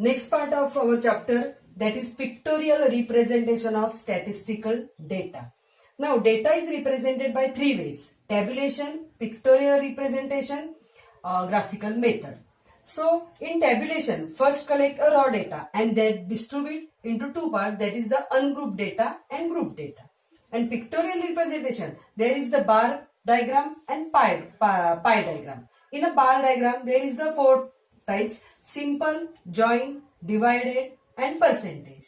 Next part of our chapter, that is pictorial representation of statistical data. Now data is represented by three ways: tabulation, pictorial representation, graphical method. So in tabulation, first collect a raw data and then distribute into two parts, that is the ungrouped data and grouped data. And pictorial representation, there is the bar diagram and pie diagram. In a bar diagram, there is the four types: simple, joint, divided and percentage.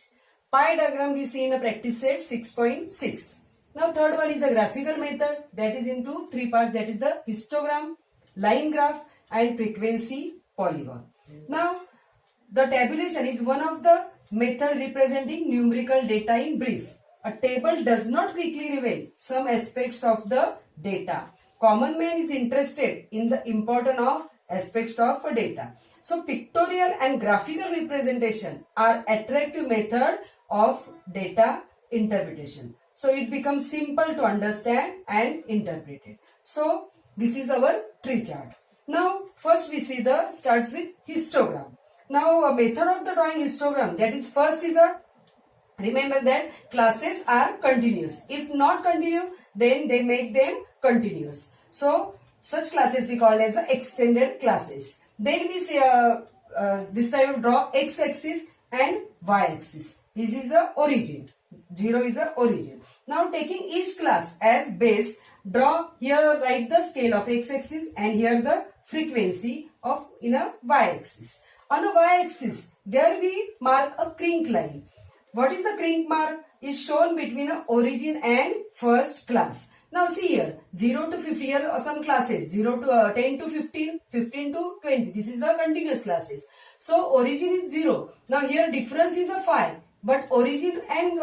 Pie diagram we see in a practice set 6.6. Now third one is a graphical method, that is into three parts, that is the histogram, line graph and frequency polygon. Now the tabulation is one of the method representing numerical data in brief. A table does not quickly reveal some aspects of the data. Common man is interested in the importance of aspects of data. So pictorial and graphical representation are attractive method of data interpretation. So it becomes simple to understand and interpret it. So this is our tree chart. Now first we see starts with histogram. Now a method of the drawing histogram, that is first is remember that classes are continuous. If not continuous, then they make them continuous. So such classes we call as extended classes. Then we see this time we draw x-axis and y-axis. This is the origin. 0 is the origin. Now taking each class as base, draw here, write the scale of x-axis and here the frequency of in a y-axis. On a y-axis, there we mark a crank line. What is the crank mark? Is shown between a origin and first class. Now see here, 0 to 50, here are some classes, 0 to 10 to 15, 15 to 20. This is the continuous classes. So origin is 0. Now here difference is a 5, but origin and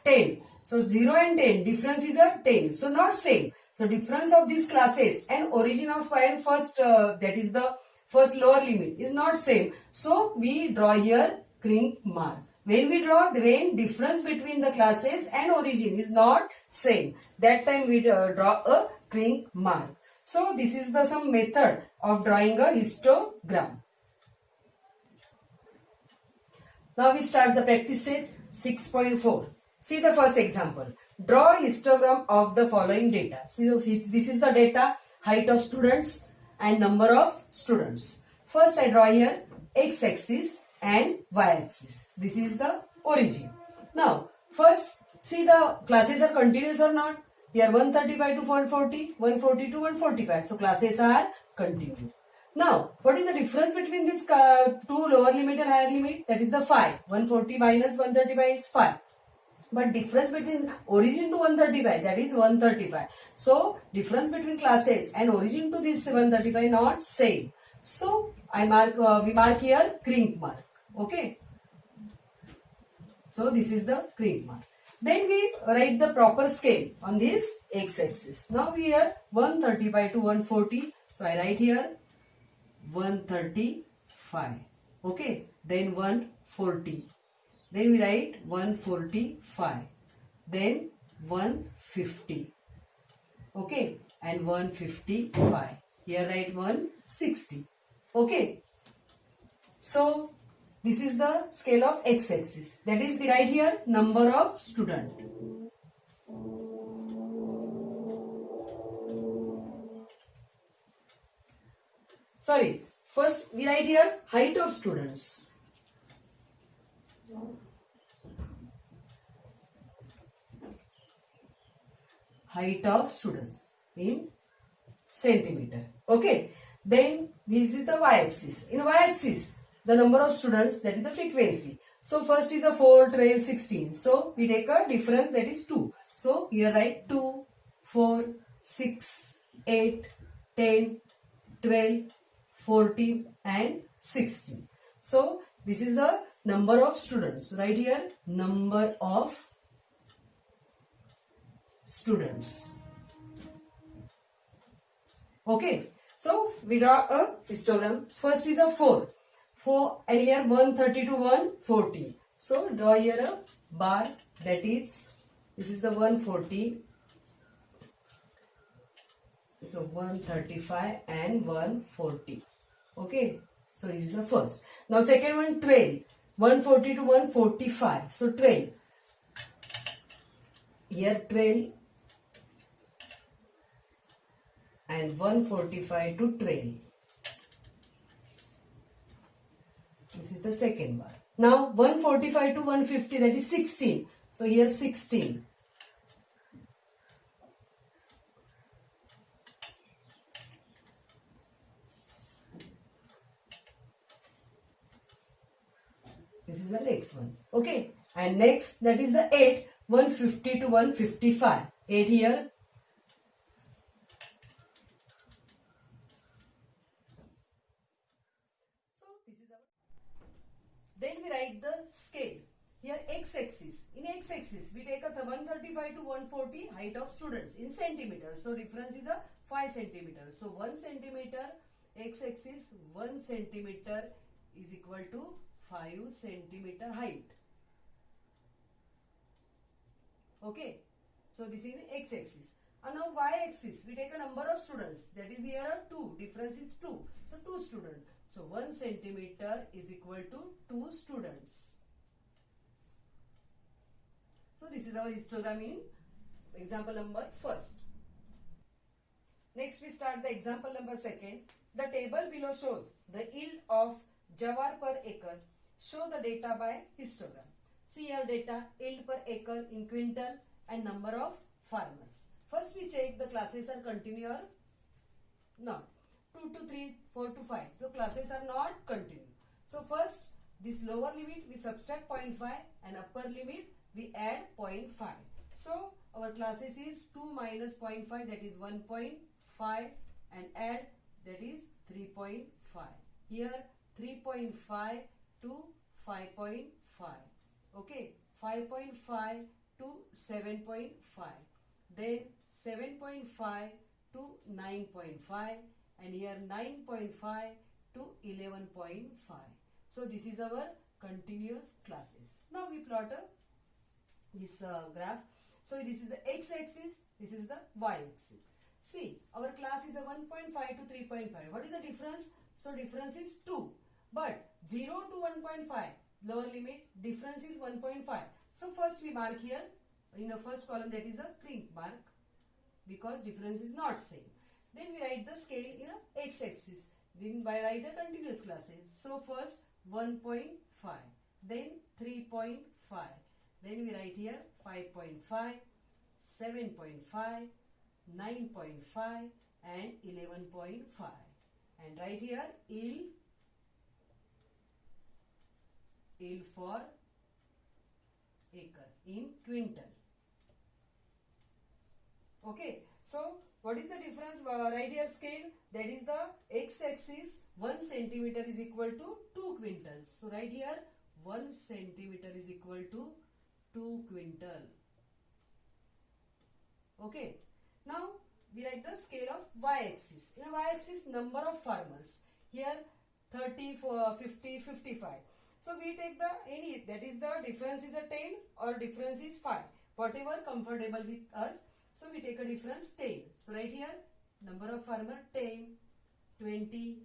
10. So 0 and 10, difference is a 10. So not same. So difference of these classes and origin of and first, that is the first lower limit, is not same. So we draw here crank mark. When we draw, when difference between the classes and origin is not same, that time we draw a crank mark. So this is the some method of drawing a histogram. Now we start the practice set 6.4. See the first example. Draw a histogram of the following data. See, this is the data, height of students and number of students. First I draw here x-axis and y-axis. This is the origin. Now first see the classes are continuous or not. Here 135 to 140, 140 to 145. So classes are continuous. Now what is the difference between this two lower limit and higher limit? That is the 5. 140 minus 135 is 5. But difference between origin to 135, that is 135. So difference between classes and origin to this 135 not same. So I mark we mark here crank mark. Okay. So this is the crank mark. Then we write the proper scale on this x-axis. Now we are 135 to 140. So I write here 135. Okay. Then 140. Then we write 145. Then 150. Okay. And 155. Here write 160. Okay. So this is the scale of x-axis. That is we write here number of student. Sorry. First we write here height of students. Height of students in centimeter. Okay. Then this is the y-axis. In y-axis, the number of students, that is the frequency. So first is a 4, 12, 16. So we take a difference, that is 2. So here write 2, 4, 6, 8, 10, 12, 14 and 16. So this is the number of students. Right here, number of students. Okay. So we draw a histogram. First is a 4. 4 and here 130 to 140. So draw here a bar, that is, this is the 140. So 135 and 140. Okay. So this is the first. Now second one 12. 140 to 145. So 12. Here 12 and 145 to 12. This is the second bar. Now 145 to 150, that is 16. So here 16. This is the next one. Okay. And next, that is the 8. 150 to 155. 8 here. So this is our. Then we write the scale. Here x-axis. In x-axis, we take a 135 to 140 height of students in centimeters. So difference is a 5 centimeters. So 1 centimeter x-axis 1 centimeter is equal to 5 centimeter height. Okay. So this is x-axis. And now y-axis, we take a number of students. That is here 2. Difference is 2. So 2 students. So 1 centimeter is equal to 2 students. So this is our histogram in example number first. Next we start the example number second. The table below shows the yield of jawar per acre. Show the data by histogram. See here data, yield per acre in quintal and number of farmers. First we check the classes are continue or not. 2 to 3, 4 to 5. So classes are not continue. So first this lower limit we subtract 0.5 and upper limit we add 0.5. So our classes is 2 minus 0.5, that is 1.5, and add, that is 3.5. Here 3.5 to 5.5. Okay, 5.5 to 7.5. Then 7.5 to 9.5, and here 9.5 to 11.5. So this is our continuous classes. Now we plot this graph. So this is the x-axis, this is the y-axis. See, our class is a 1.5 to 3.5. What is the difference? So difference is 2. But 0 to 1.5, lower limit, difference is 1.5. So first we mark here, in the first column, that is a print mark, because difference is not same. Then we write the scale in a x-axis. Then we write the continuous classes. So first 1.5, then 3.5. Then we write here 5.5, 7.5, 9.5 and 11.5. And write here yield for acre in quintal. Okay. So what is the difference? Write here scale. That is the x-axis. 1 centimeter is equal to 2 quintals. So write here 1 centimeter is equal to 2 quintal. Okay. Now we write the scale of y-axis. In a y-axis, number of farmers. Here 30, 50, 55. So we take the any, that is the difference is a 10 or difference is 5. Whatever comfortable with us. So we take a difference 10. So right here number of farmer 10, 20,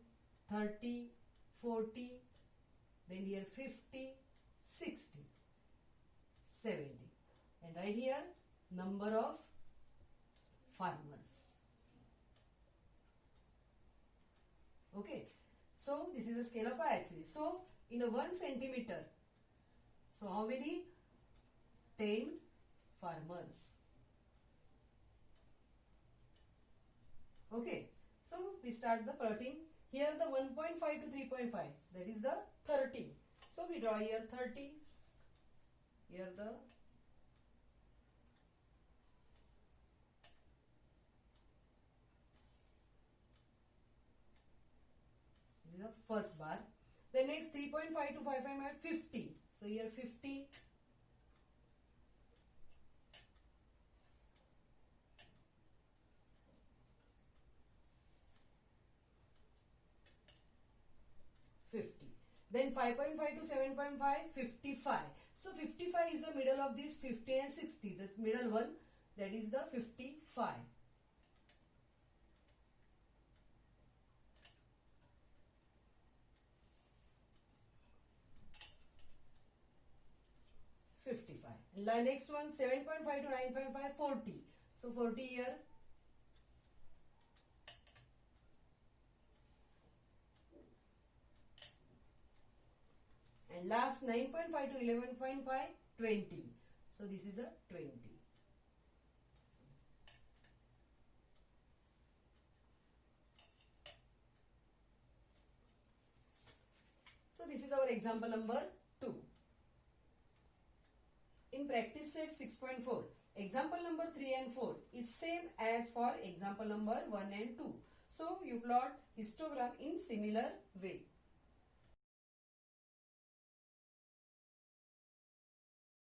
30, 40, then here 50, 60, 70. And right here number of farmers. Okay. So this is the scale of y-axis. So in a 1 centimeter, so how many? 10 farmers. Okay. So we start the plotting. Here the 1.5 to 3.5, that is the 30. So we draw here 30. Here the first bar. The next 3.5 to 5.5 50. So here 50. Then 5.5 to 7.5 55. So 55 is the middle of this 50 and 60. This middle one, that is the 55. Next one, 7.5 to 9.5, 40. So 40 here. And last 9.5 to 11.5, 20. So this is a 20. So this is our example number 2. In practice set 6.4, example number 3 and 4 is same as for example number 1 and 2. So you plot histogram in similar way.